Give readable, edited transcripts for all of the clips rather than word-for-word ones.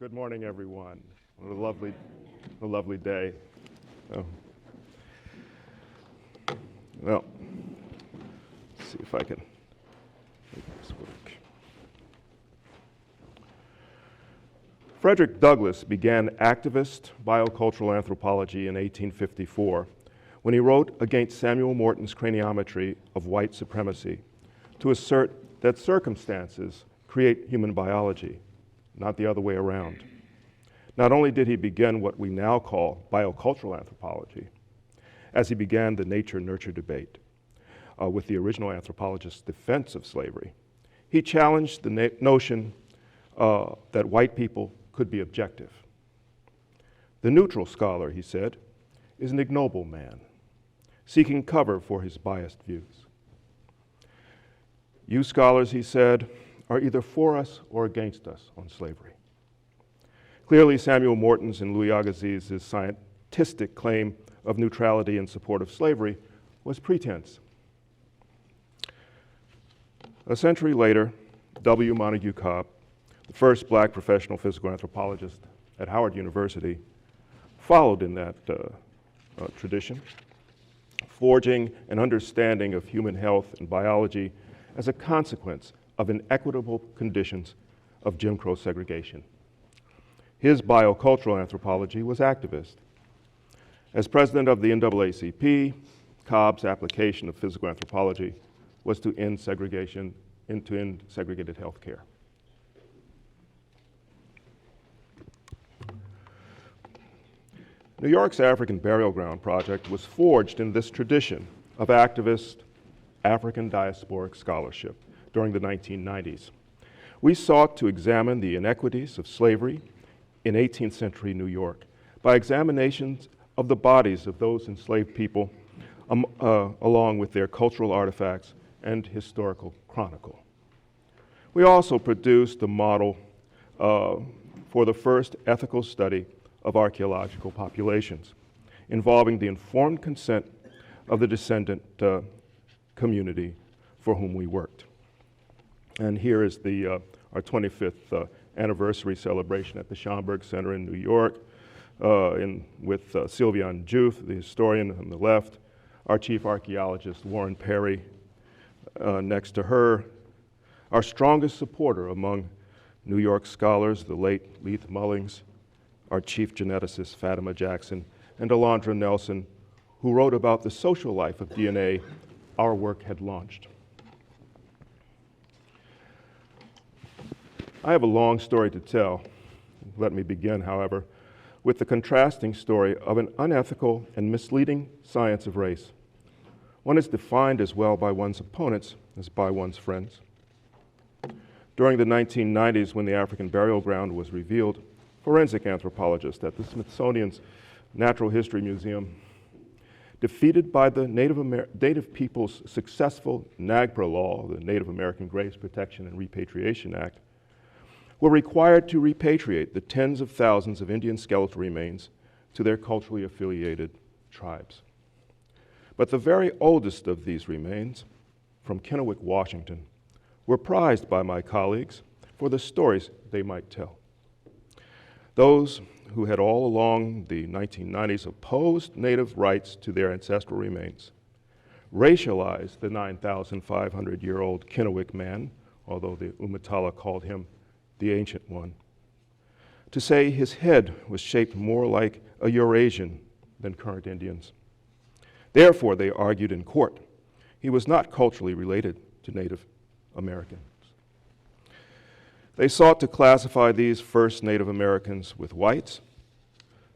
Good morning, everyone. What a lovely day. Oh. Well, let's see if I can make this work. Frederick Douglass began activist biocultural anthropology in 1854 when he wrote against Samuel Morton's craniometry of white supremacy to assert that circumstances create human biology, not the other way around. Not only did he begin what we now call biocultural anthropology, as he began the nature-nurture debate with the original anthropologist's defense of slavery, he challenged the notion that white people could be objective. The neutral scholar, he said, is an ignoble man, seeking cover for his biased views. You scholars, he said, are either for us or against us on slavery. Clearly, Samuel Morton's and Louis Agassiz's scientistic claim of neutrality in support of slavery was pretense. A century later, W. Montague Cobb, the first black professional physical anthropologist at Howard University, followed in that tradition, forging an understanding of human health and biology as a consequence of inequitable conditions of Jim Crow segregation. His biocultural anthropology was activist. As president of the NAACP, Cobb's application of physical anthropology was to end segregation and to end segregated health care. New York's African Burial Ground Project was forged in this tradition of activist African diasporic scholarship during the 1990s. We sought to examine the inequities of slavery in 18th century New York by examinations of the bodies of those enslaved people along with their cultural artifacts and historical chronicle. We also produced a model for the first ethical study of archaeological populations involving the informed consent of the descendant community for whom we worked. And here is our 25th anniversary celebration at the Schomburg Center in New York with Sylviane Juth, the historian on the left, our chief archaeologist, Warren Perry, next to her, our strongest supporter among New York scholars, the late Leith Mullings, our chief geneticist, Fatima Jackson, and Alondra Nelson, who wrote about the social life of DNA our work had launched. I have a long story to tell. Let me begin, however, with the contrasting story of an unethical and misleading science of race. One is defined as well by one's opponents as by one's friends. During the 1990s, when the African Burial Ground was revealed, forensic anthropologists at the Smithsonian's Natural History Museum, defeated by the Native people's successful NAGPRA law, the Native American Graves Protection and Repatriation Act, were required to repatriate the tens of thousands of Indian skeletal remains to their culturally affiliated tribes. But the very oldest of these remains, from Kennewick, Washington, were prized by my colleagues for the stories they might tell. Those who had all along the 1990s opposed Native rights to their ancestral remains racialized the 9,500-year-old Kennewick man, although the Umatala called him the Ancient One, to say his head was shaped more like a Eurasian than current Indians. Therefore, they argued in court, he was not culturally related to Native Americans. They sought to classify these first Native Americans with whites,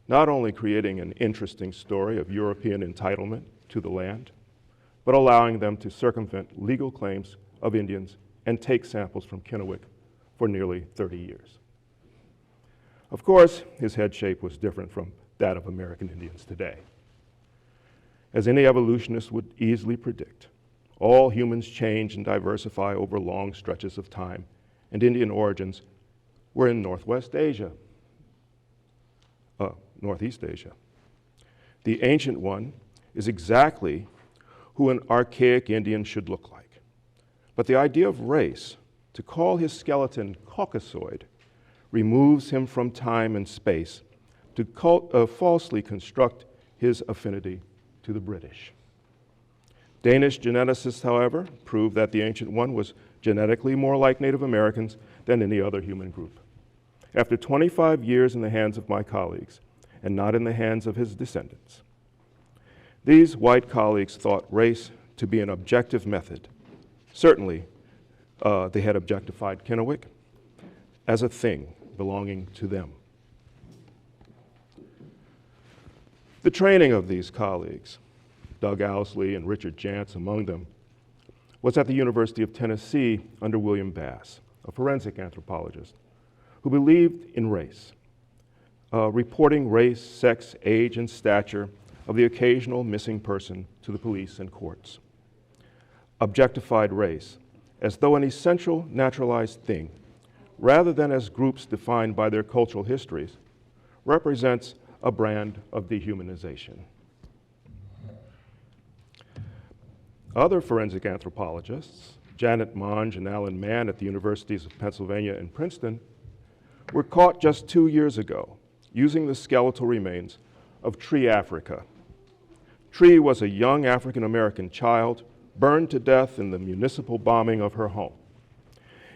not only creating an interesting story of European entitlement to the land, but allowing them to circumvent legal claims of Indians and take samples from Kennewick for nearly 30 years. Of course, his head shape was different from that of American Indians today. As any evolutionist would easily predict, all humans change and diversify over long stretches of time, and Indian origins were in Northeast Asia. The Ancient One is exactly who an archaic Indian should look like. But the idea of race, to call his skeleton Caucasoid, removes him from time and space to falsely construct his affinity to the British. Danish geneticists, however, prove that the Ancient One was genetically more like Native Americans than any other human group. After 25 years in the hands of my colleagues, and not in the hands of his descendants, these white colleagues thought race to be an objective method. Certainly, they had objectified Kennewick as a thing belonging to them. The training of these colleagues, Doug Owsley and Richard Jantz among them, was at the University of Tennessee under William Bass, a forensic anthropologist who believed in race, reporting race, sex, age, and stature of the occasional missing person to the police and courts. Objectified race as though an essential naturalized thing, rather than as groups defined by their cultural histories, represents a brand of dehumanization. Other forensic anthropologists, Janet Monge and Alan Mann at the Universities of Pennsylvania and Princeton, were caught just 2 years ago using the skeletal remains of Tree Africa. Tree was a young African-American child burned to death in the municipal bombing of her home,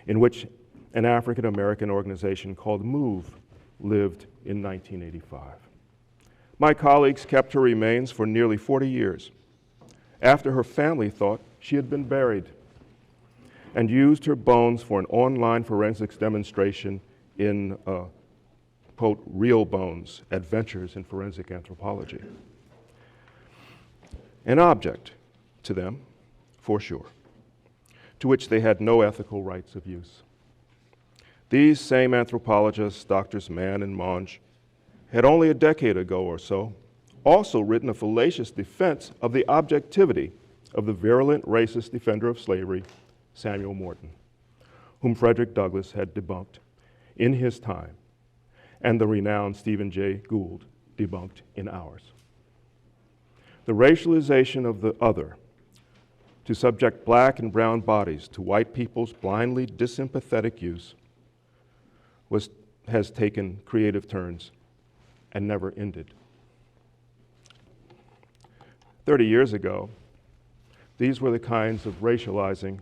in which an African-American organization called MOVE lived in 1985. My colleagues kept her remains for nearly 40 years, after her family thought she had been buried, and used her bones for an online forensics demonstration in, quote, Real Bones, Adventures in Forensic Anthropology. An object to them, for sure, to which they had no ethical rights of use. These same anthropologists, Drs. Mann and Monge, had only a decade ago or so also written a fallacious defense of the objectivity of the virulent racist defender of slavery, Samuel Morton, whom Frederick Douglass had debunked in his time, and the renowned Stephen Jay Gould debunked in ours. The racialization of the other to subject black and brown bodies to white people's blindly dysympathetic use has taken creative turns and never ended. 30 years ago, these were the kinds of racializing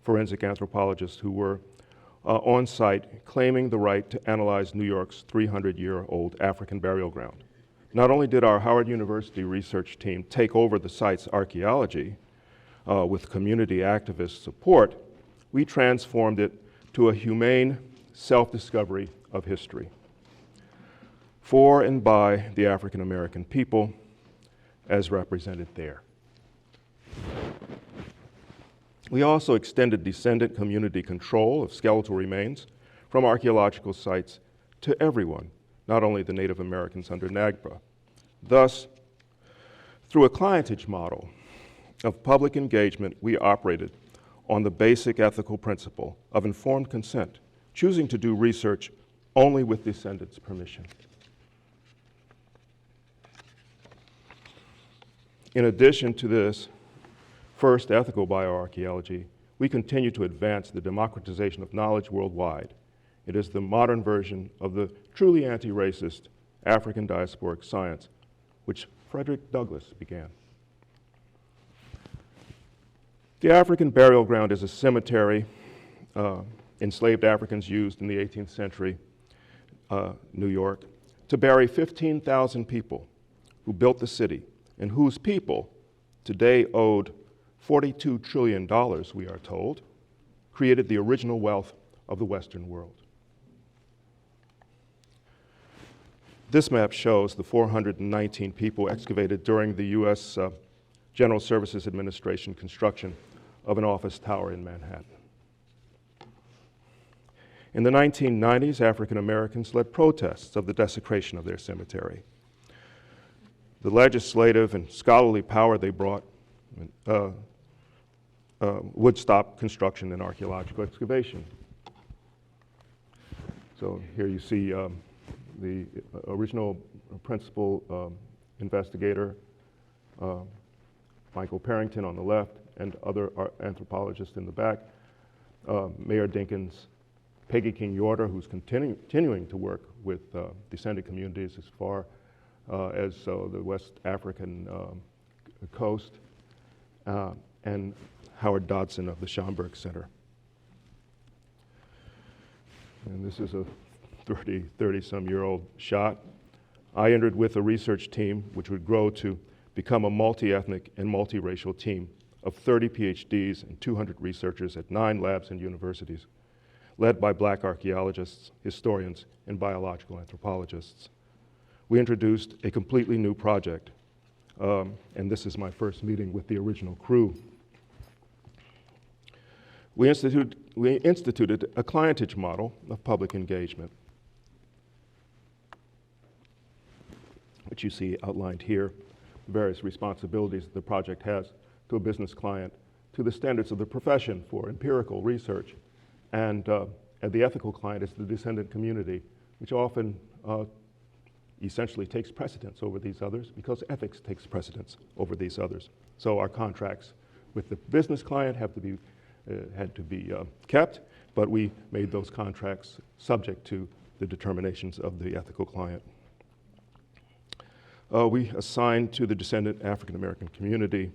forensic anthropologists who were on site claiming the right to analyze New York's 300-year-old African burial ground. Not only did our Howard University research team take over the site's archaeology with community activist support, we transformed it to a humane self-discovery of history for and by the African American people as represented there. We also extended descendant community control of skeletal remains from archaeological sites to everyone, not only the Native Americans under NAGPRA. Thus, through a clientage model of public engagement, we operated on the basic ethical principle of informed consent, choosing to do research only with descendants' permission. In addition to this first ethical bioarchaeology, we continue to advance the democratization of knowledge worldwide. It is the modern version of the truly anti-racist African diasporic science, which Frederick Douglass began. The African burial ground is a cemetery enslaved Africans used in the 18th century New York to bury 15,000 people who built the city and whose people today owed $42 trillion, we are told, created the original wealth of the Western world. This map shows the 419 people excavated during the U.S. General Services Administration construction of an office tower in Manhattan. In the 1990s, African Americans led protests of the desecration of their cemetery. The legislative and scholarly power they brought would stop construction and archaeological excavation. So here you see the original principal investigator, Michael Parrington on the left, and other anthropologists in the back, Mayor Dinkins, Peggy King Yorter, who's continuing to work with descendant communities as far as the West African coast, and Howard Dodson of the Schomburg Center. And this is a 30-some-year-old shot. I entered with a research team which would grow to become a multi-ethnic and multiracial team of 30 PhDs and 200 researchers at 9 labs and universities, led by Black archaeologists, historians, and biological anthropologists. We introduced a completely new project, and this is my first meeting with the original crew. We instituted a clientage model of public engagement, which you see outlined here, various responsibilities the project has to a business client, to the standards of the profession for empirical research, and the ethical client is the descendant community, which often essentially takes precedence over these others because ethics takes precedence over these others. So our contracts with the business client had to be kept, but we made those contracts subject to the determinations of the ethical client. We assigned to the descendant African American community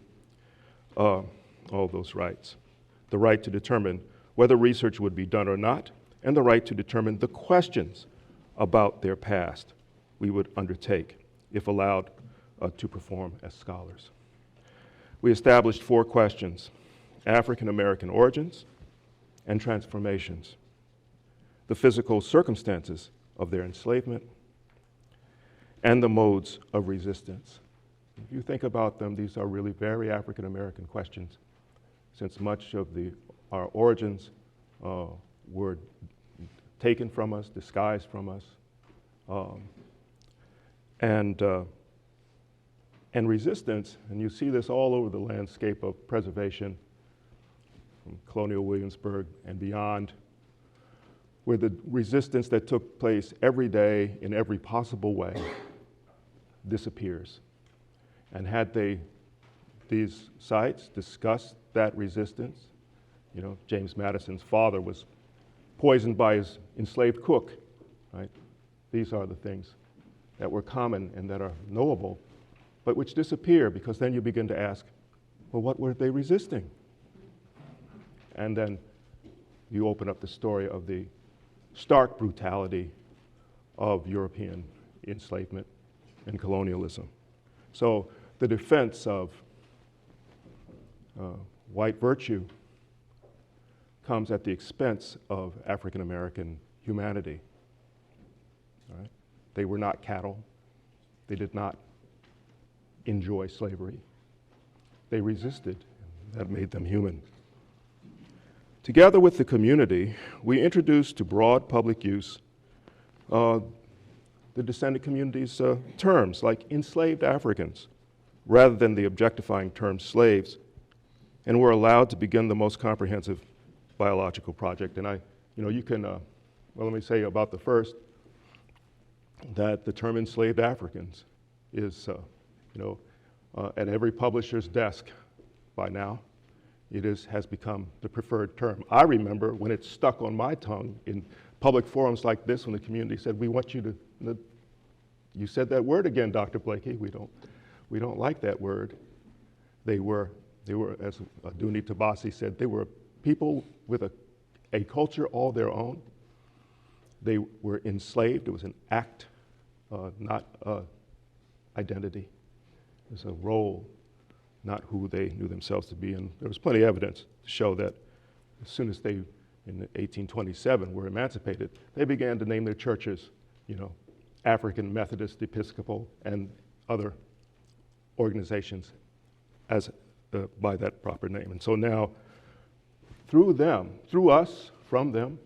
all those rights. The right to determine whether research would be done or not, and the right to determine the questions about their past we would undertake if allowed to perform as scholars. We established 4 questions: African American origins and transformations, the physical circumstances of their enslavement, and the modes of resistance. If you think about them, these are really very African American questions, since much of our origins were taken from us, disguised from us, and resistance, and you see this all over the landscape of preservation, from colonial Williamsburg and beyond, where the resistance that took place every day in every possible way disappears. And had these sites discussed that resistance, James Madison's father was poisoned by his enslaved cook, right? These are the things that were common and that are knowable, but which disappear because then you begin to ask, well, what were they resisting? And then you open up the story of the stark brutality of European enslavement and colonialism. So the defense of white virtue comes at the expense of African American humanity. All right? They were not cattle. They did not enjoy slavery. They resisted. That made them human. Together with the community, we introduced to broad public use the descendant community's terms, like enslaved Africans, rather than the objectifying term slaves, and were allowed to begin the most comprehensive biological project. And you can, well, let me say about the first, that the term enslaved Africans is, at every publisher's desk by now. It has become the preferred term. I remember when it stuck on my tongue in public forums like this when the community said, we want you to, you said that word again, Dr. Blakey. We don't like that word. They were, as Duni Tabasi said, they were people with a culture all their own. They were enslaved. It was an act, not identity. It was a role, not who they knew themselves to be. And there was plenty of evidence to show that as soon as they, in 1827, were emancipated, they began to name their churches, African Methodist, Episcopal, and other organizations as by that proper name. And so now, through them, through us, from them,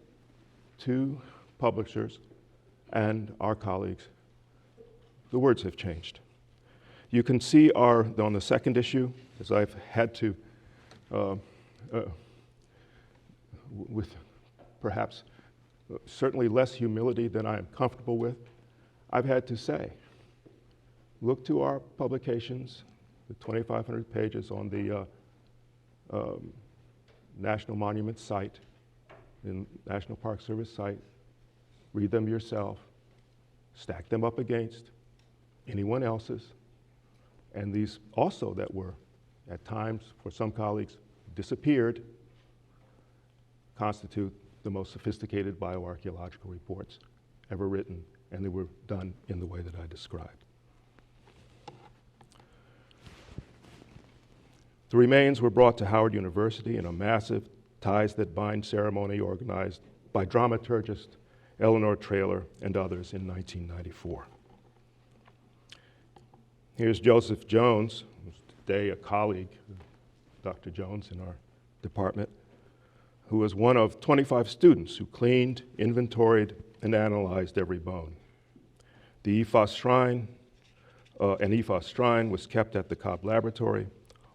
to publishers and our colleagues, the words have changed. You can see on the second issue, as I've had to, with perhaps certainly less humility than I am comfortable with, I've had to say, look to our publications, the 2,500 pages on the National Monument site, in National Park Service site, read them yourself, stack them up against anyone else's, and these also that were, at times, for some colleagues, disappeared, constitute the most sophisticated bioarchaeological reports ever written, and they were done in the way that I described. The remains were brought to Howard University in a massive Ties That Bind ceremony organized by dramaturgist Eleanor Traylor and others in 1994. Here's Joseph Jones, who's today a colleague of Dr. Jones in our department, who was one of 25 students who cleaned, inventoried, and analyzed every bone. The EFOS shrine, an EFOS shrine was kept at the Cobb Laboratory,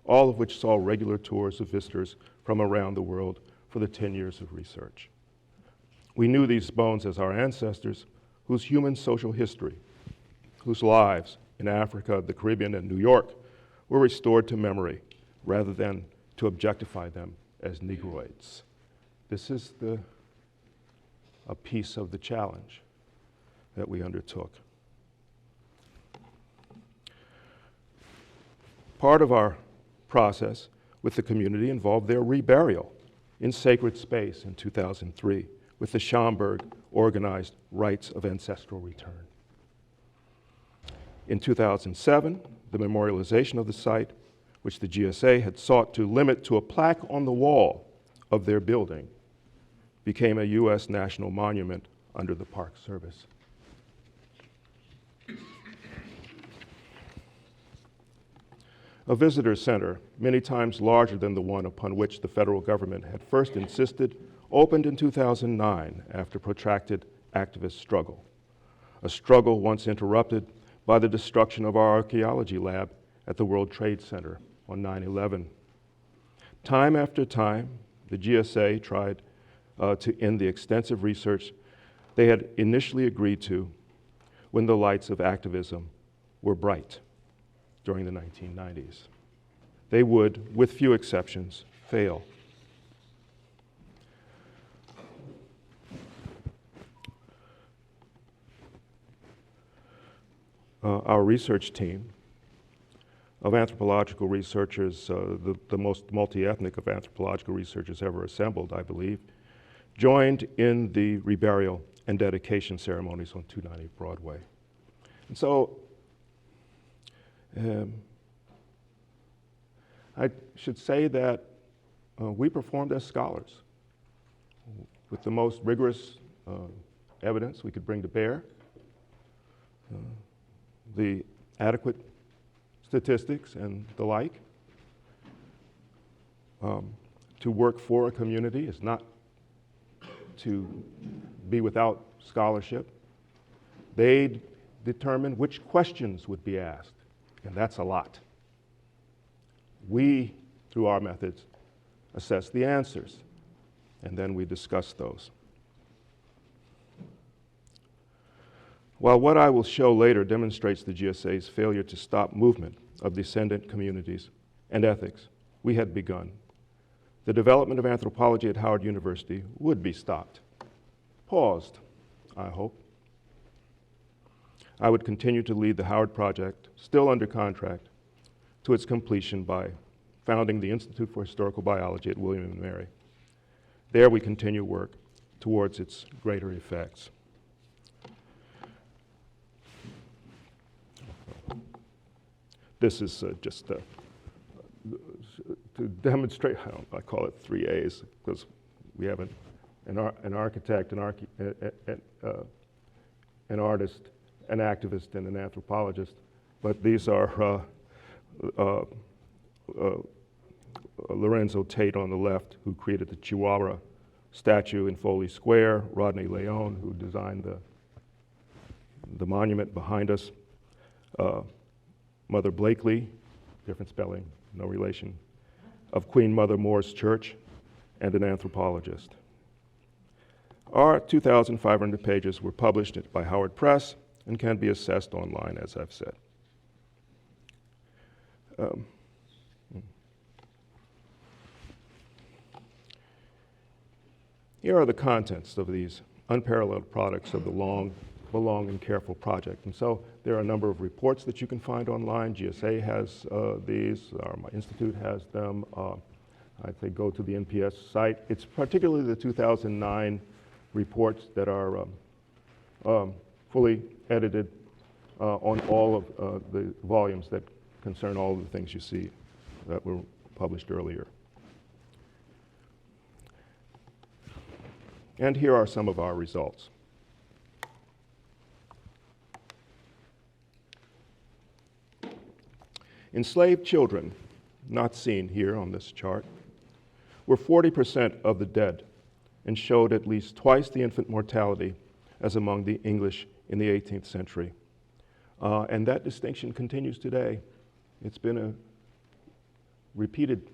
all of which saw regular tours of visitors from around the world for the 10 years of research. We knew these bones as our ancestors, whose human social history, whose lives in Africa, the Caribbean, and New York were restored to memory rather than to objectify them as Negroids. This is a piece of the challenge that we undertook. Part of our process with the community involved their reburial in sacred space in 2003 with the Schomburg organized rites of ancestral return. In 2007, the memorialization of the site, which the GSA had sought to limit to a plaque on the wall of their building, became a U.S. national monument under the Park Service. A visitor center, many times larger than the one upon which the federal government had first insisted, opened in 2009 after protracted activist struggle. A struggle once interrupted by the destruction of our archaeology lab at the World Trade Center on 9/11. Time after time, the GSA tried to end the extensive research they had initially agreed to when the lights of activism were bright during the 1990s. They would, with few exceptions, fail. Our research team of anthropological researchers, the most multi-ethnic of anthropological researchers ever assembled, I believe, joined in the reburial and dedication ceremonies on 290 Broadway. And so, I should say that we performed as scholars with the most rigorous evidence we could bring to bear, the adequate statistics and the like. To work for a community is not to be without scholarship. They determined which questions would be asked, and that's a lot. We, through our methods, assess the answers, and then we discuss those. While what I will show later demonstrates the GSA's failure to stop movement of descendant communities and ethics we had begun, the development of anthropology at Howard University would be stopped, paused, I hope. I would continue to lead the Howard Project, still under contract, to its completion by founding the Institute for Historical Biology at William & Mary. There we continue work towards its greater effects. This is just to demonstrate, I call it 3 A's, because we have an architect, an artist, an activist, and an anthropologist. But these are Lorenzo Tate on the left, who created the Chihuahua statue in Foley Square, Rodney Leon, who designed the monument behind us, Mother Blakey, different spelling, no relation, of Queen Mother Moore's Church, and an anthropologist. Our 2,500 pages were published by Howard Press and can be accessed online, as I've said. Here are the contents of these unparalleled products of the long, long and careful project. And so there are a number of reports that you can find online. GSA has these, my institute has them. I'd say go to the NPS site. It's particularly the 2009 reports that are fully edited on all of the volumes that concern all of the things you see that were published earlier. And here are some of our results. Enslaved children, not seen here on this chart, were 40% of the dead and showed at least twice the infant mortality as among the English in the 18th century. And that distinction continues today. It's been a repeated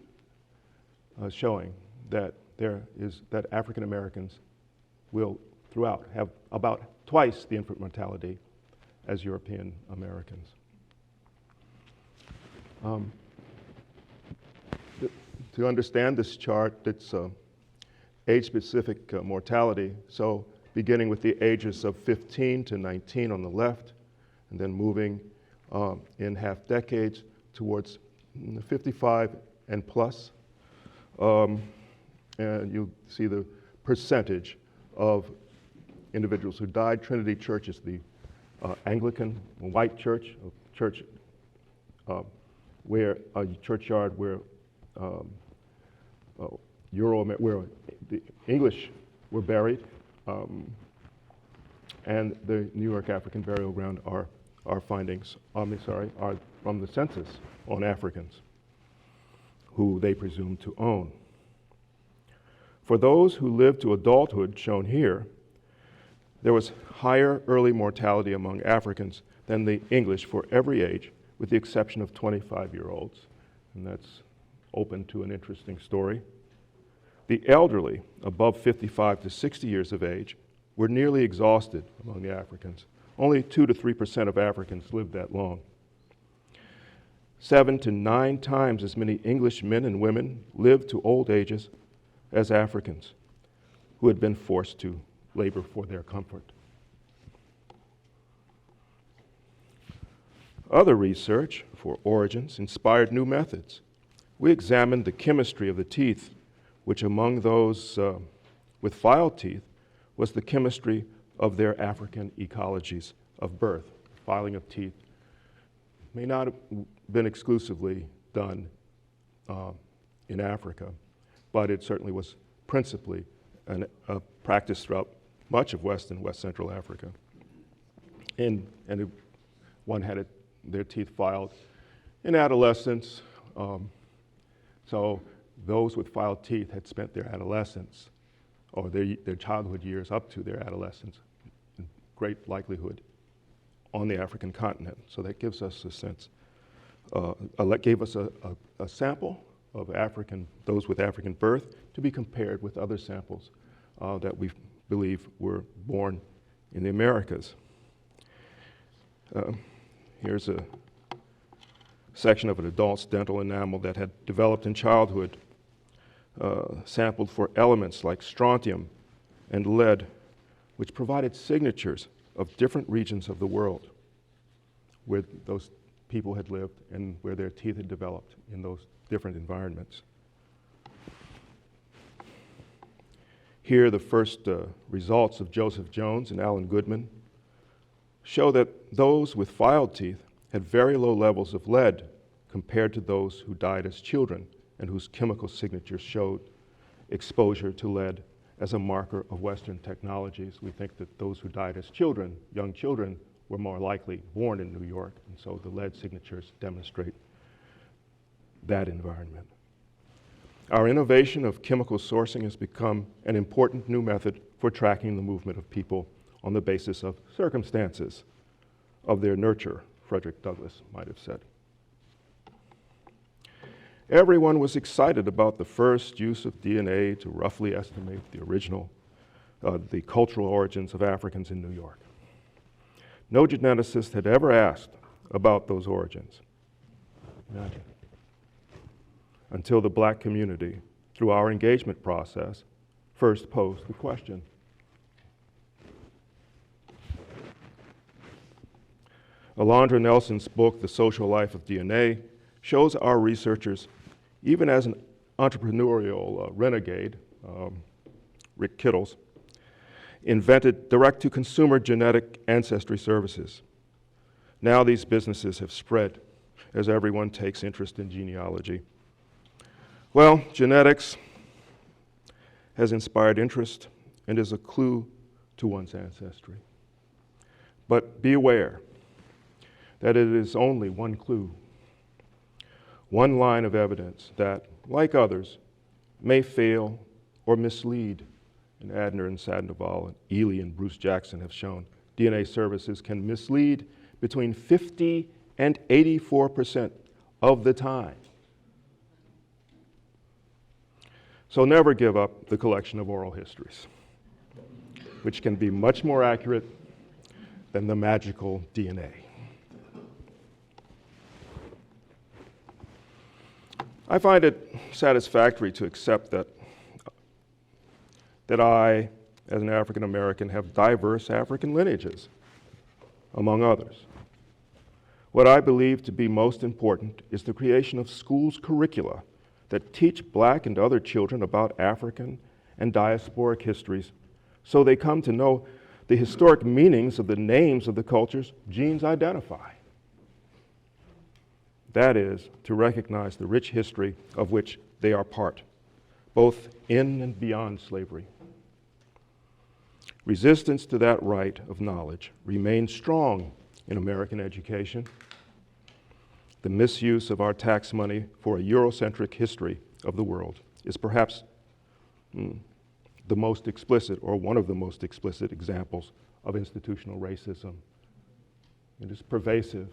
showing that that African Americans will throughout have about twice the infant mortality as European Americans. To understand this chart, it's age-specific mortality. So beginning with the ages of 15 to 19 on the left, and then moving in half decades towards 55 and plus. And you'll see the percentage of individuals who died. Trinity Church is the Anglican white church, a church where a churchyard where where the English were buried, and the New York African Burial Ground are findings, are from the census on Africans, who they presume to own. For those who lived to adulthood, shown here, there was higher early mortality among Africans than the English for every age, with the exception of 25-year-olds, and that's open to an interesting story. The elderly, above 55 to 60 years of age, were nearly exhausted among the Africans. Only 2 to 3% of Africans lived that long. 7 to 9 times as many English men and women lived to old ages as Africans, who had been forced to labor for their comfort. Other research for origins inspired new methods. We examined the chemistry of the teeth, which among those with filed teeth was the chemistry of their African ecologies of birth. Filing of teeth may not have been exclusively done in Africa, but it certainly was principally a practice throughout much of West and West Central Africa. One had their teeth filed in adolescence, so those with filed teeth had spent their adolescence or their childhood years up to their adolescence in great likelihood on the African continent. So that gives us a sense, gave us a sample of those with African birth to be compared with other samples that we believe were born in the Americas. Here's a section of an adult's dental enamel that had developed in childhood, sampled for elements like strontium and lead, which provided signatures of different regions of the world where those people had lived and where their teeth had developed in those different environments. Here, the first results of Joseph Jones and Alan Goodman show that those with filed teeth had very low levels of lead compared to those who died as children and whose chemical signatures showed exposure to lead as a marker of Western technologies. We think that those who died as children, young children, were more likely born in New York, and so the lead signatures demonstrate that environment. Our innovation of chemical sourcing has become an important new method for tracking the movement of people on the basis of circumstances of their nurture, Frederick Douglass might have said. Everyone was excited about the first use of DNA to roughly estimate the cultural origins of Africans in New York. No geneticist had ever asked about those origins. Imagine. Until the black community, through our engagement process, first posed the question. Alondra Nelson's book, The Social Life of DNA, shows our researchers, even as an entrepreneurial renegade, Rick Kittles, invented direct-to-consumer genetic ancestry services. Now these businesses have spread as everyone takes interest in genealogy. Well, genetics has inspired interest and is a clue to one's ancestry. But be aware that it is only one clue, one line of evidence that, like others, may fail or mislead. And Adner and Sandoval and Ely and Bruce Jackson have shown DNA services can mislead between 50 and 84% of the time. So never give up the collection of oral histories, which can be much more accurate than the magical DNA. I find it satisfactory to accept that I, as an African American, have diverse African lineages, among others. What I believe to be most important is the creation of schools curricula that teach Black and other children about African and diasporic histories so they come to know the historic meanings of the names of the cultures genes identify. That is, to recognize the rich history of which they are part, both in and beyond slavery. Resistance to that right of knowledge remains strong in American education. The misuse of our tax money for a Eurocentric history of the world is perhaps the most explicit, or one of the most explicit examples of institutional racism. It is pervasive.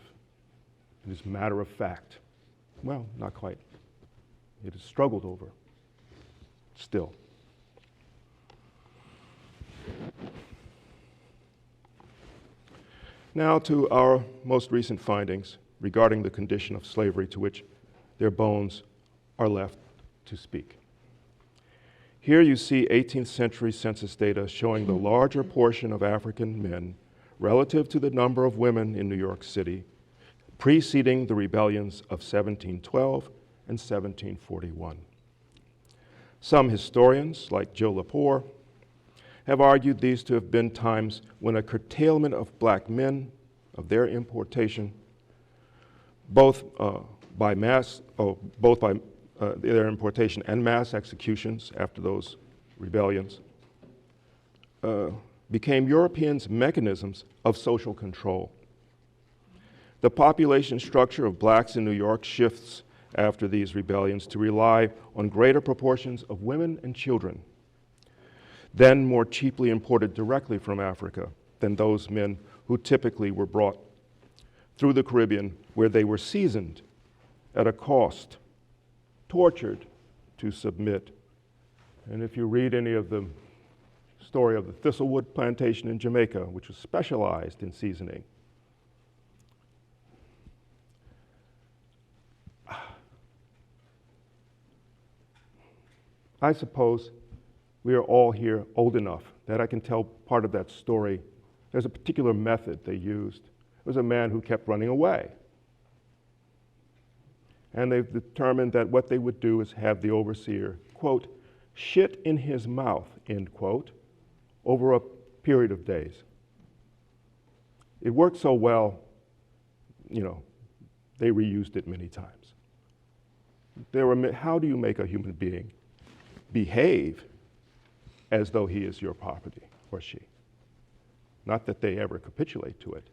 It is matter of fact. Well, not quite. It is struggled over still. Now to our most recent findings regarding the condition of slavery to which their bones are left to speak. Here you see 18th century census data showing the larger portion of African men relative to the number of women in New York City preceding the rebellions of 1712 and 1741. Some historians, like Joe Lepore, have argued these to have been times when a curtailment of Black men, of their importation, both by their importation and mass executions after those rebellions, became Europeans' mechanisms of social control. The population structure of Blacks in New York shifts after these rebellions to rely on greater proportions of women and children, then more cheaply imported directly from Africa than those men who typically were brought through the Caribbean, where they were seasoned at a cost, tortured to submit. And if you read any of the story of the Thistlewood plantation in Jamaica, which was specialized in seasoning, I suppose we are all here old enough that I can tell part of that story. There's a particular method they used. It was a man who kept running away. And they've determined that what they would do is have the overseer, quote, shit in his mouth, end quote, over a period of days. It worked so well, they reused it many times. How do you make a human being behave as though he is your property, or she? Not that they ever capitulate to it,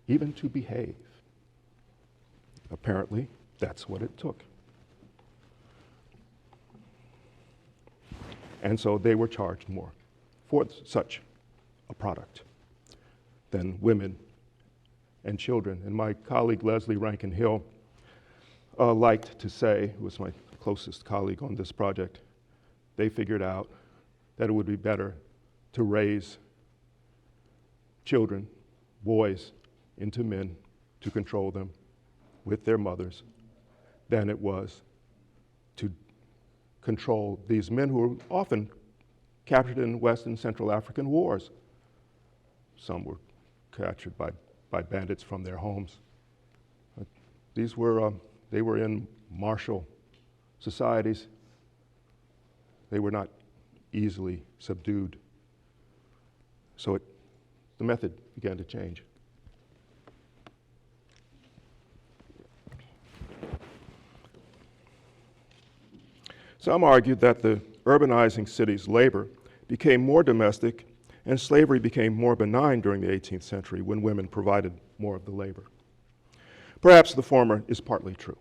even to behave. Apparently, that's what it took. And so they were charged more for such a product than women and children. And my colleague Leslie Rankin Hill liked to say, who was my closest colleague on this project, they figured out that it would be better to raise children, boys, into men to control them with their mothers than it was to control these men who were often captured in West and Central African wars. Some were captured by bandits from their homes. They were in martial societies. They were not easily subdued. So the method began to change. Some argued that the urbanizing city's labor became more domestic and slavery became more benign during the 18th century when women provided more of the labor. Perhaps the former is partly true.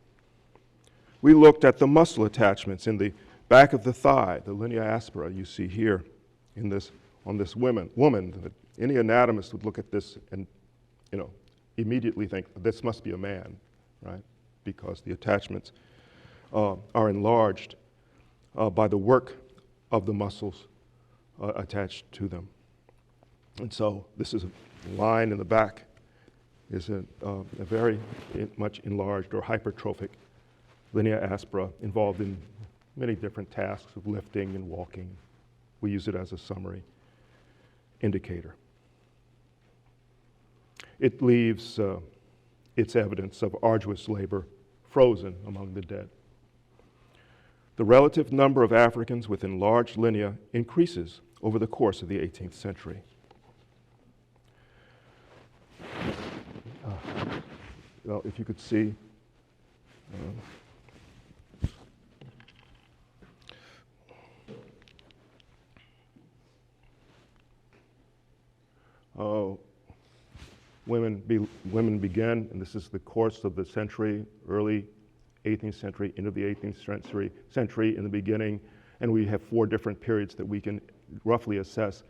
We looked at the muscle attachments in the back of the thigh, the linea aspera you see here on this woman. Any anatomist would look at this and immediately think, this must be a man, right? Because the attachments are enlarged by the work of the muscles attached to them. And so this is a line in the back is a very much enlarged or hypertrophic linea aspera involved in many different tasks of lifting and walking. We use it as a summary indicator. It leaves its evidence of arduous labor frozen among the dead. The relative number of Africans with enlarged linea increases over the course of the 18th century. Well, if you could see, women began, and this is the course of the century, early 18th century, into the 18th century in the beginning, and we have 4 different periods that we can roughly assess.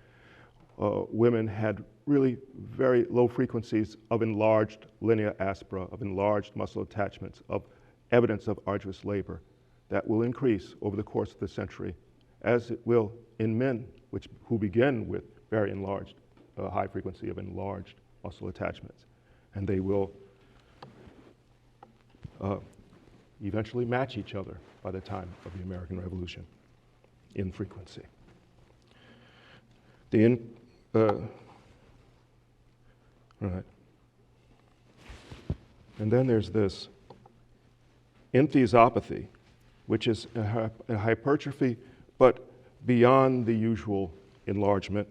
Women had really very low frequencies of enlarged linea aspera, of enlarged muscle attachments, of evidence of arduous labor that will increase over the course of the century, as it will in men, who begin with very enlarged, high frequency of enlarged muscle attachments. And they will eventually match each other by the time of the American Revolution in frequency. Right. And then there's this enthesopathy, which is a hypertrophy, but beyond the usual enlargement.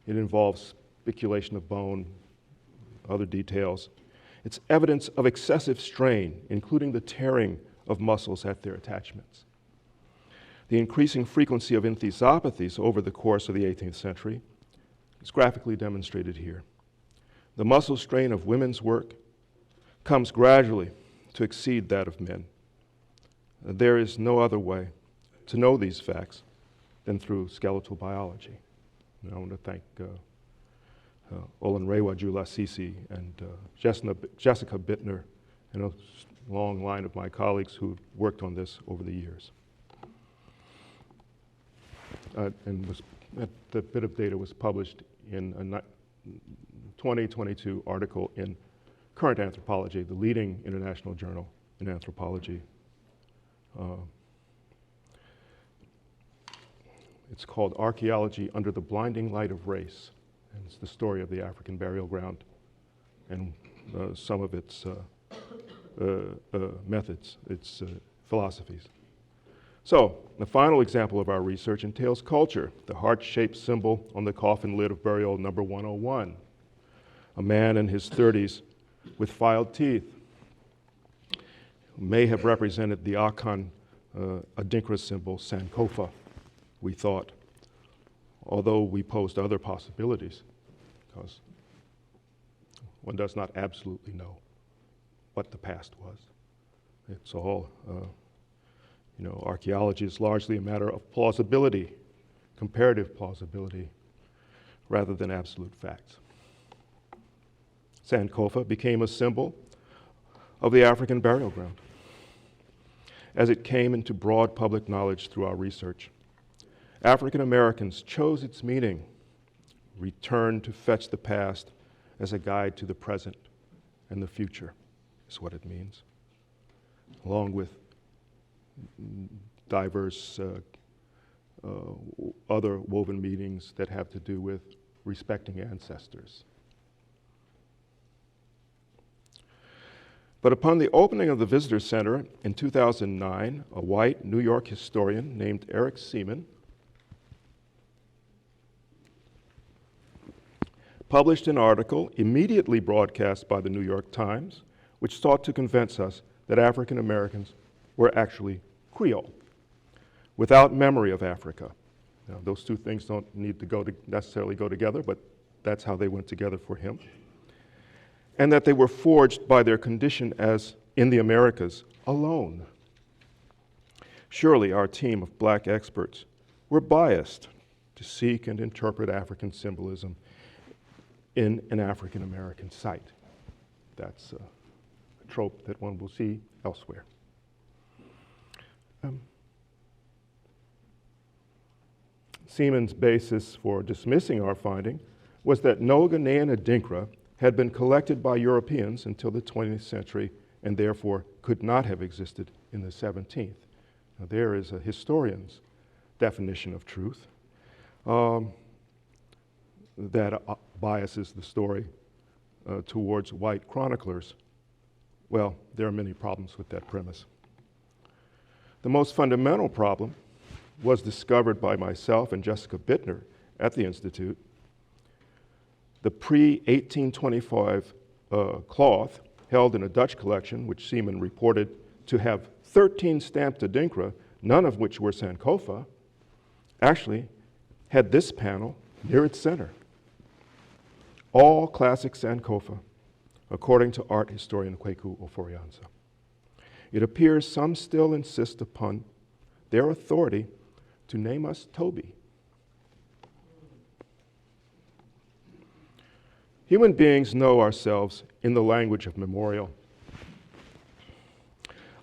It involves spiculation of bone, other details. It's evidence of excessive strain, including the tearing of muscles at their attachments. The increasing frequency of enthesopathies over the course of the 18th century is graphically demonstrated here. The muscle strain of women's work comes gradually to exceed that of men. There is no other way to know these facts than through skeletal biology. And I want to thank Olenrewa Julasisi and Jessica Bittner and a long line of my colleagues who worked on this over the years. The bit of data was published in a 2022 article in Current Anthropology, the leading international journal in anthropology. It's called Archaeology Under the Blinding Light of Race, and it's the story of the African burial ground and some of its methods, its philosophies. So, the final example of our research entails culture, the heart-shaped symbol on the coffin lid of burial number 101. A man in his 30s with filed teeth may have represented the Akan Adinkra symbol, Sankofa, we thought, although we posed other possibilities, because one does not absolutely know what the past was. It's all, archaeology is largely a matter of plausibility, comparative plausibility, rather than absolute facts. Sankofa became a symbol of the African burial ground as it came into broad public knowledge through our research. African Americans chose its meaning, return to fetch the past as a guide to the present and the future is what it means, along with diverse other woven meanings that have to do with respecting ancestors. But upon the opening of the Visitor Center in 2009, a white New York historian named Eric Seaman published an article immediately broadcast by the New York Times, which sought to convince us that African Americans were actually Creole, without memory of Africa. Now, those two things don't need to necessarily go together, but that's how they went together for him. And that they were forged by their condition as in the Americas alone. Surely our team of black experts were biased to seek and interpret African symbolism in an African American site. That's a trope that one will see elsewhere. Seaman's basis for dismissing our finding was that no Ghanaian Adinkra had been collected by Europeans until the 20th century and therefore could not have existed in the 17th. Now, there is a historian's definition of truth that biases the story towards white chroniclers. Well, there are many problems with that premise. The most fundamental problem was discovered by myself and Jessica Bittner at the Institute. The pre-1825 cloth held in a Dutch collection, which Seaman reported to have 13 stamped Adinkra, none of which were Sankofa, actually had this panel near its center. All classic Sankofa, according to art historian Kweku Oforianza. It appears some still insist upon their authority to name us Toby. Human beings know ourselves in the language of memorial.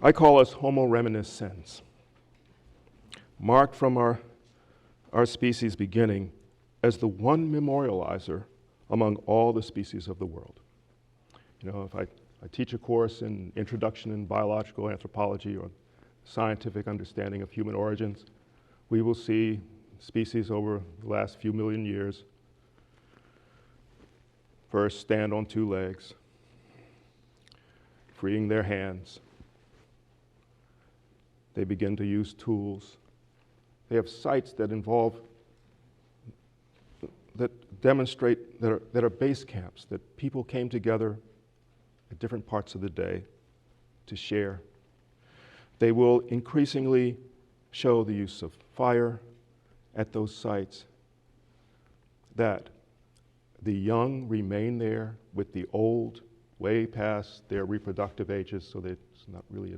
I call us Homo reminiscens, marked from our species' beginning as the one memorializer among all the species of the world. You know, if I teach a course in Introduction in Biological Anthropology or Scientific Understanding of Human Origins, we will see species over the last few million years first stand on two legs, freeing their hands. They begin to use tools. They have sites that demonstrate, that are base camps, that people came together at different parts of the day to share. They will increasingly show the use of fire at those sites, that the young remain there with the old way past their reproductive ages, so that it's not really,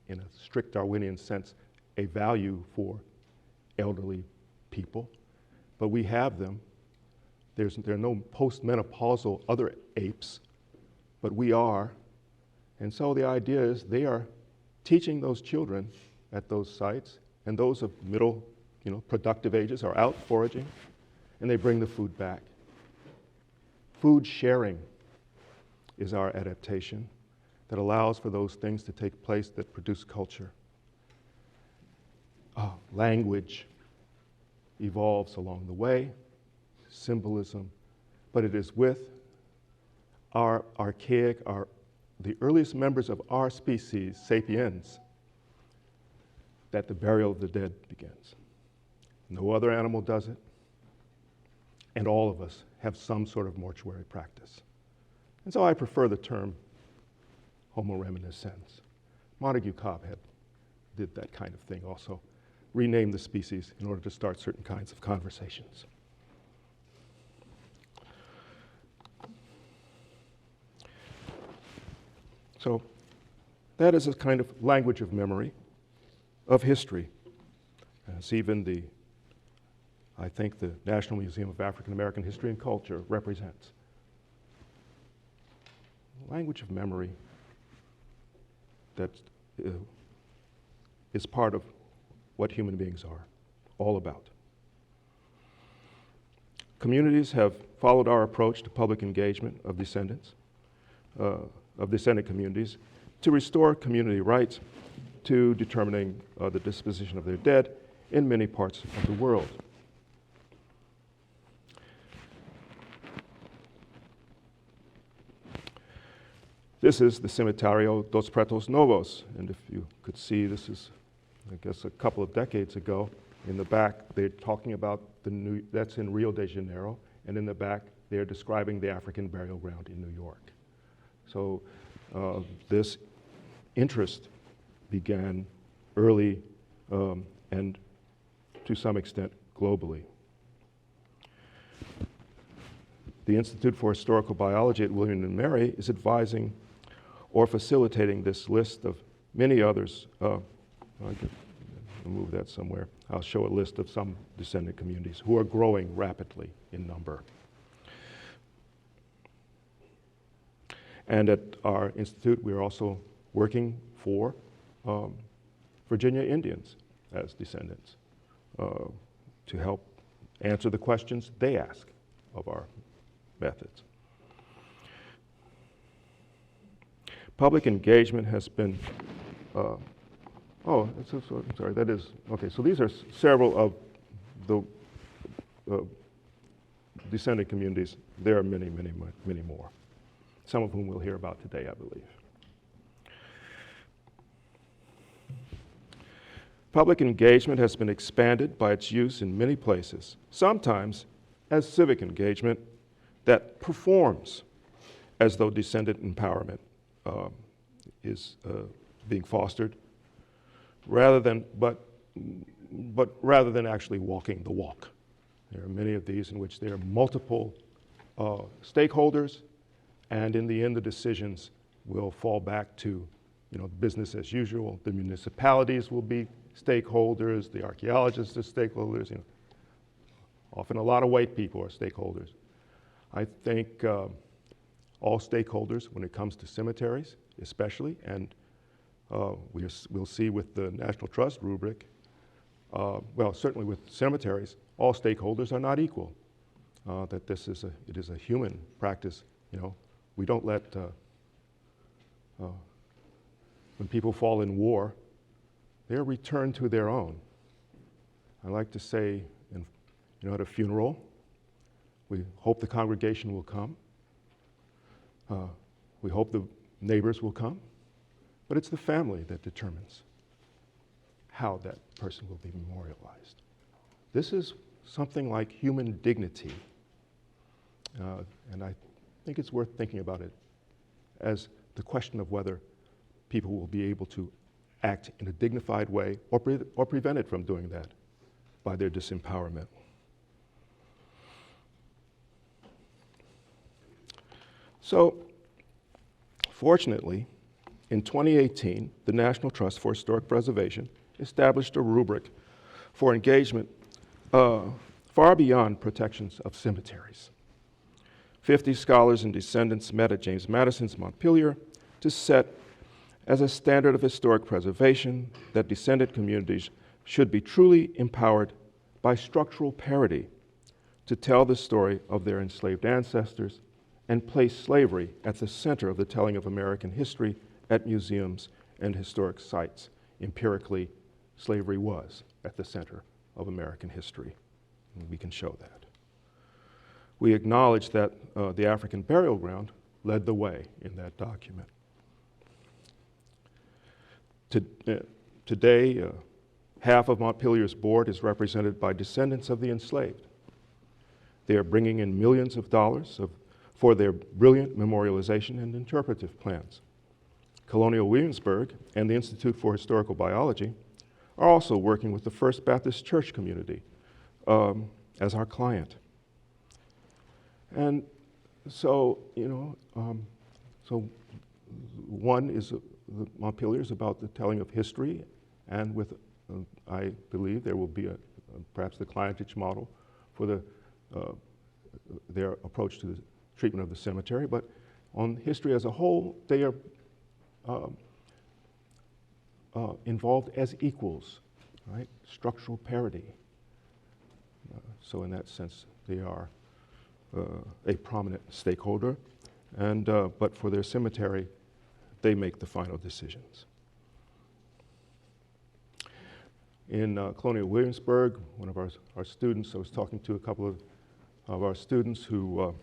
in a strict Darwinian sense, a value for elderly people. But we have them. There are no postmenopausal other apes, but we are. And so the idea is they are teaching those children at those sites, and those of middle, productive ages are out foraging, and they bring the food back. Food sharing is our adaptation that allows for those things to take place that produce culture. Language evolves along the way, symbolism, but it is with our archaic, the earliest members of our species, sapiens, that the burial of the dead begins. No other animal does it, and all of us have some sort of mortuary practice. And so I prefer the term Homo reminiscens. Montague Cobb did that kind of thing also, renamed the species in order to start certain kinds of conversations. So that is a kind of language of memory, of history. As even I think the National Museum of African American History and Culture represents. Language of memory that is part of what human beings are all about. Communities have followed our approach to public engagement of descendant communities to restore community rights to determining the disposition of their dead in many parts of the world. This is the Cementerio dos Pretos Novos, and if you could see, this is, I guess, a couple of decades ago. In the back, they're talking about that's in Rio de Janeiro, and in the back, they're describing the African burial ground in New York. So this interest began early and to some extent globally. The Institute for Historical Biology at William & Mary is advising or facilitating this list of many others. I can move that somewhere. I'll show a list of some descendant communities who are growing rapidly in number. And at our institute, we're also working for Virginia Indians as descendants to help answer the questions they ask of our methods. Public engagement has been, I'm sorry, that is, okay, so these are several of the descendant communities. There are many, many, many more, some of whom we'll hear about today, I believe. Public engagement has been expanded by its use in many places, sometimes as civic engagement that performs as though descendant empowerment is being fostered, rather than actually walking the walk. There are many of these in which there are multiple stakeholders, and in the end, the decisions will fall back to, business as usual. The municipalities will be stakeholders, the archaeologists are stakeholders. Often a lot of white people are stakeholders. I think all stakeholders, when it comes to cemeteries, especially, and we'll see with the National Trust rubric, well, certainly with cemeteries, all stakeholders are not equal. That it is a human practice. We don't let when people fall in war, they're returned to their own. I like to say, at a funeral, we hope the congregation will come. We hope the neighbors will come, but it's the family that determines how that person will be memorialized. This is something like human dignity, and I think it's worth thinking about it as the question of whether people will be able to act in a dignified way or prevented from doing that by their disempowerment. So, fortunately, in 2018, the National Trust for Historic Preservation established a rubric for engagement far beyond protections of cemeteries. 50 scholars and descendants met at James Madison's Montpelier to set as a standard of historic preservation that descendant communities should be truly empowered by structural parity to tell the story of their enslaved ancestors and place slavery at the center of the telling of American history at museums and historic sites. Empirically, slavery was at the center of American history, and we can show that. We acknowledge that the African burial ground led the way in that document. Today, half of Montpelier's board is represented by descendants of the enslaved. They are bringing in millions of dollars for their brilliant memorialization and interpretive plans. Colonial Williamsburg and the Institute for Historical Biology are also working with the First Baptist Church community as our client. And so, so one is Montpelier is about the telling of history, and with, I believe there will be perhaps the clientage model for their approach to the treatment of the cemetery, but on history as a whole, they are involved as equals, right? Structural parity. So in that sense, they are a prominent stakeholder, and but for their cemetery, they make the final decisions. In Colonial Williamsburg, one of our students, I was talking to a couple of our students who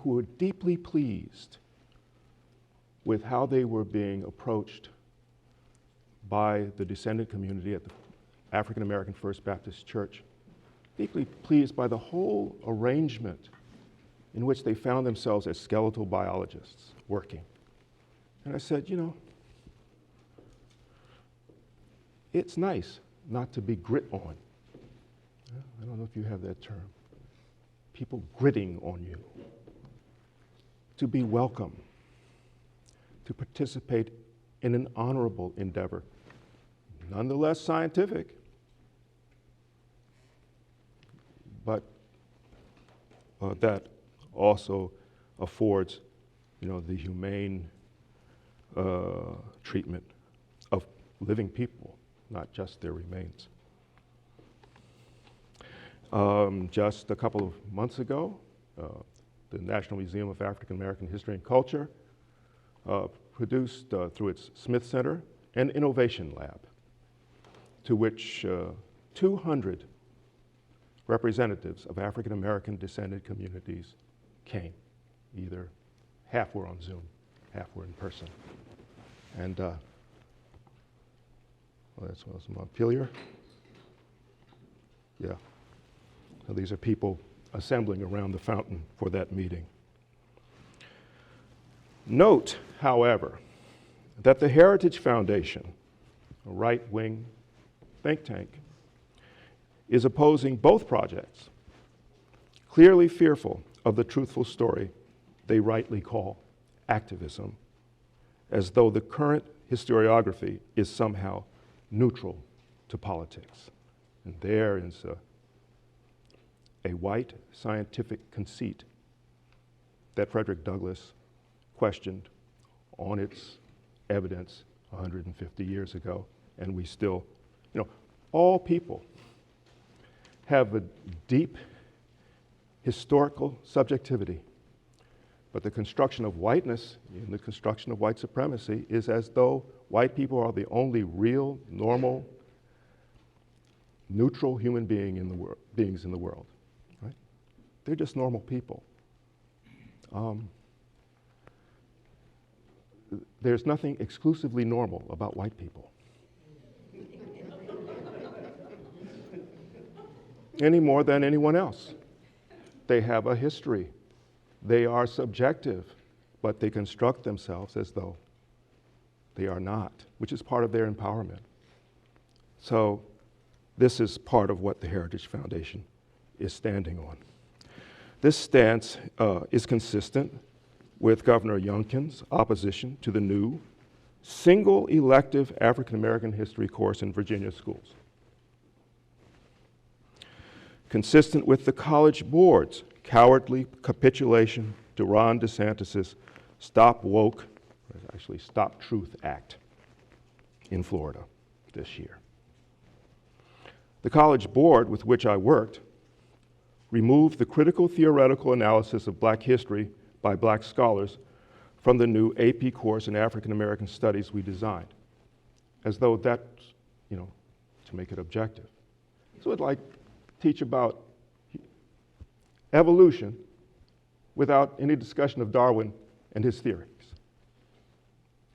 were deeply pleased with how they were being approached by the descendant community at the African American First Baptist Church, deeply pleased by the whole arrangement in which they found themselves as skeletal biologists working. And I said, you know, it's nice not to be grit on. I don't know if you have that term. People gritting on you. To be welcome. To participate in an honorable endeavor, nonetheless scientific, but that also affords, you know, the humane treatment of living people, not just their remains. Just a couple of months ago, the National Museum of African American History and Culture produced, through its Smith Center, an innovation lab to which 200 representatives of African American descended communities came. Either half were on Zoom, half were in person. And that's Montpelier. Yeah. So these are people assembling around the fountain for that meeting. Note, however, that the Heritage Foundation, a right-wing think tank, is opposing both projects, clearly fearful of the truthful story they rightly call activism, as though the current historiography is somehow neutral to politics. And there is a white scientific conceit that Frederick Douglass questioned on its evidence 150 years ago, and we still, you know, all people have a deep historical subjectivity, but the construction of whiteness in the construction of white supremacy is as though white people are the only real, normal, neutral human beings in the world, right? They're just normal people. There's nothing exclusively normal about white people. Any more than anyone else. They have a history. They are subjective, but they construct themselves as though they are not, which is part of their empowerment. So this is part of what the Heritage Foundation is standing on. This stance is consistent with Governor Youngkin's opposition to the new single elective African American history course in Virginia schools. Consistent with the College Board's cowardly capitulation to Ron DeSantis' Stop Woke, actually Stop Truth Act in Florida this year. The College Board with which I worked removed the critical theoretical analysis of Black history by Black scholars from the new AP course in African American Studies we designed, as though that's, you know, to make it objective. So it'd like teach about evolution without any discussion of Darwin and his theories.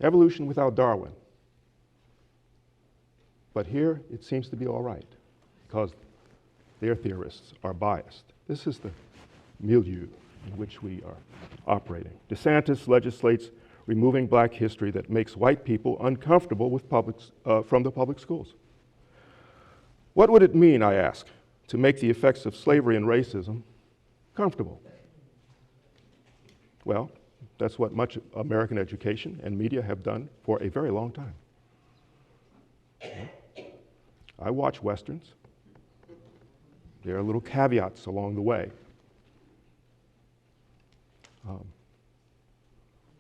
Evolution without Darwin. But here it seems to be all right because their theorists are biased. This is the milieu in which we are operating. DeSantis legislates removing Black history that makes white people uncomfortable with from the public schools. What would it mean, I ask, to make the effects of slavery and racism comfortable? Well, that's what much American education and media have done for a very long time. I watch Westerns. There are little caveats along the way.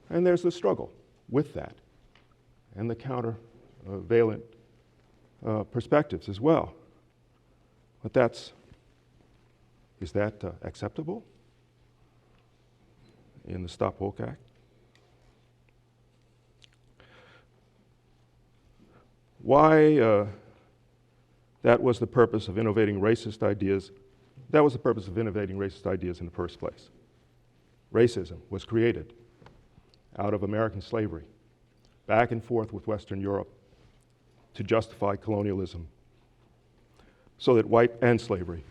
And there's the struggle with that and the countervailant perspectives as well. But is that acceptable in the Stop Woke Act? why that was the purpose of innovating racist ideas. That was the purpose of innovating racist ideas in the first place. Racism was created out of American slavery, back and forth with Western Europe to justify colonialism, so that and slavery,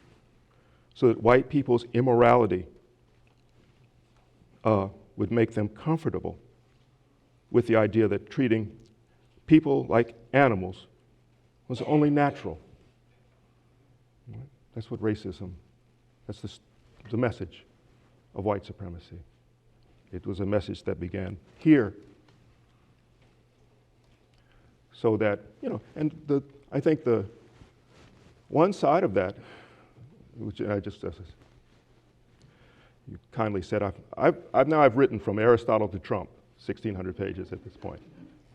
so that white people's immorality would make them comfortable with the idea that treating people like animals was only natural. That's what racism, that's the message of white supremacy. It was a message that began here, so that, and I think the one side of that, which I just, you kindly said, I've written from Aristotle to Trump, 1,600 pages at this point.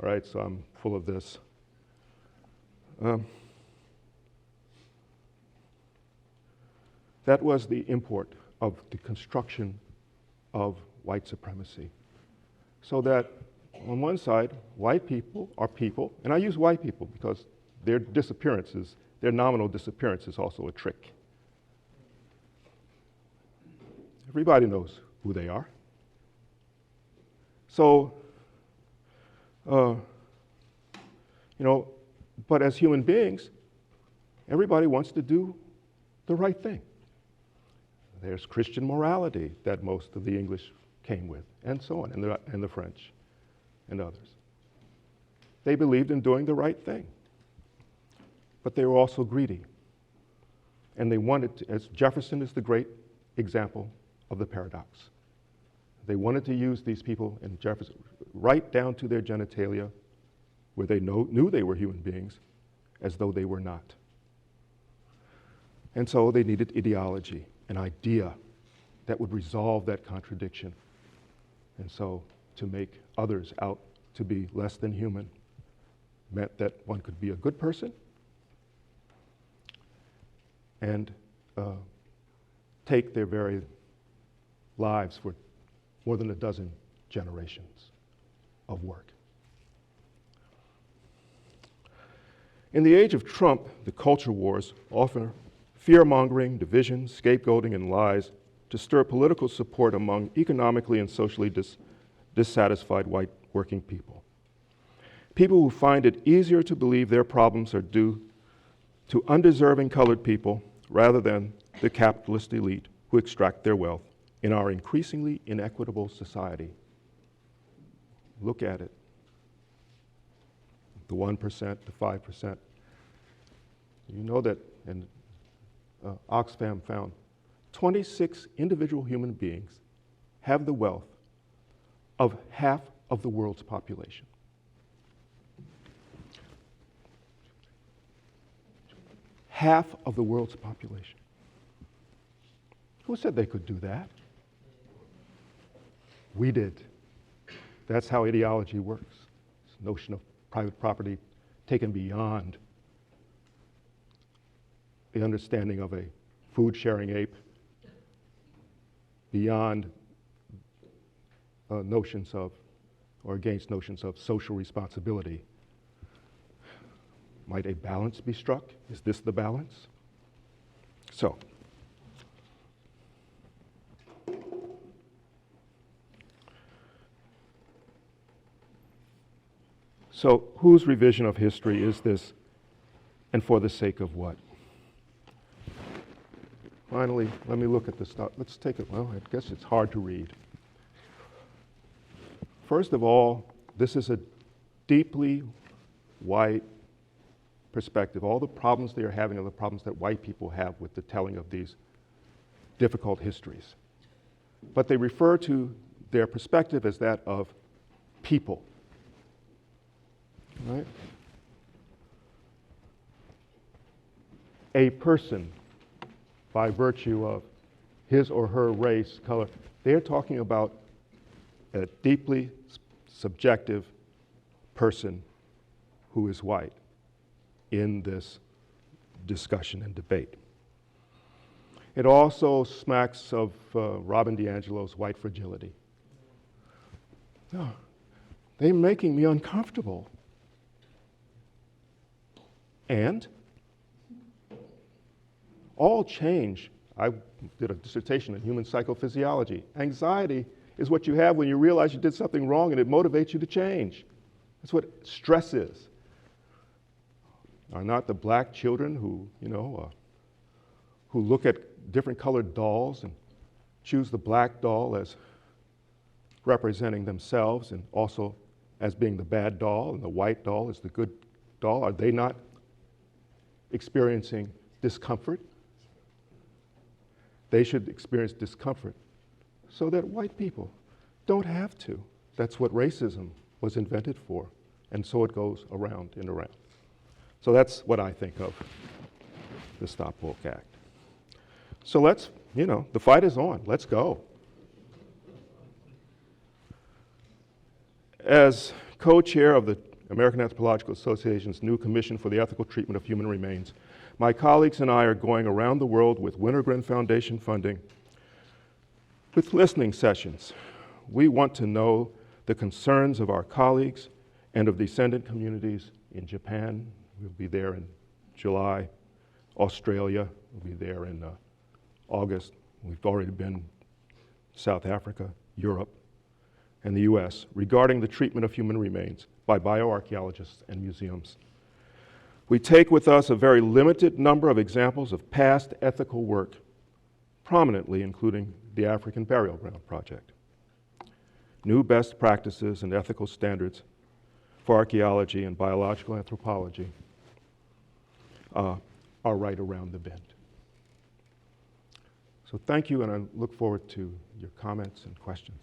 All right, so I'm full of this. That was the import of the construction of white supremacy. So that on one side, white people are people, and I use white people because their disappearances, their nominal disappearance is also a trick. Everybody knows who they are. So, but as human beings, everybody wants to do the right thing. There's Christian morality that most of the English came with, and so on, and the French and others. They believed in doing the right thing, but they were also greedy. And they wanted to, as Jefferson is the great example of the paradox. They wanted to use these people, and Jefferson, right down to their genitalia, where they knew they were human beings, as though they were not. And so they needed ideology, an idea that would resolve that contradiction. And so to make others out to be less than human meant that one could be a good person and take their very lives for more than a dozen generations of work. In the age of Trump, the culture wars offer fear-mongering, division, scapegoating, and lies to stir political support among economically and socially dissatisfied white working people. People who find it easier to believe their problems are due to undeserving colored people rather than the capitalist elite who extract their wealth in our increasingly inequitable society. Look at it. The 1%, the 5%. You know that, and Oxfam found 26 individual human beings have the wealth of half of the world's population. Half of the world's population. Who said they could do that? We did. That's how ideology works. This notion of private property taken beyond the understanding of a food-sharing ape, beyond notions of, or against notions of social responsibility. Might a balance be struck? Is this the balance? So whose revision of history is this, and for the sake of what? Finally, let me look at the stuff. Let's take it, well, I guess it's hard to read. First of all, this is a deeply white perspective. All the problems they are having are the problems that white people have with the telling of these difficult histories. But they refer to their perspective as that of people. Right? A person, by virtue of his or her race, color, they're talking about a deeply subjective person who is white in this discussion and debate. It also smacks of Robin DiAngelo's white fragility. No, they're making me uncomfortable. And all change, I did a dissertation in human psychophysiology. Anxiety is what you have when you realize you did something wrong and it motivates you to change. That's what stress is. Are not the black children who look at different colored dolls and choose the black doll as representing themselves and also as being the bad doll and the white doll is the good doll? Are they not experiencing discomfort? They should experience discomfort so that white people don't have to. That's what racism was invented for. And so it goes around and around. So that's what I think of the Stop Woke Act. So let's, the fight is on. Let's go. As co-chair of the American Anthropological Association's new Commission for the Ethical Treatment of Human Remains, my colleagues and I are going around the world with Wintergren Foundation funding with listening sessions. We want to know the concerns of our colleagues and of descendant communities in Japan. We'll be there in July. Australia, we'll be there in August. We've already been South Africa, Europe, and the US regarding the treatment of human remains by bioarchaeologists and museums. We take with us a very limited number of examples of past ethical work, prominently including the African Burial Ground Project. New best practices and ethical standards for archaeology and biological anthropology are right around the bend. So thank you, and I look forward to your comments and questions.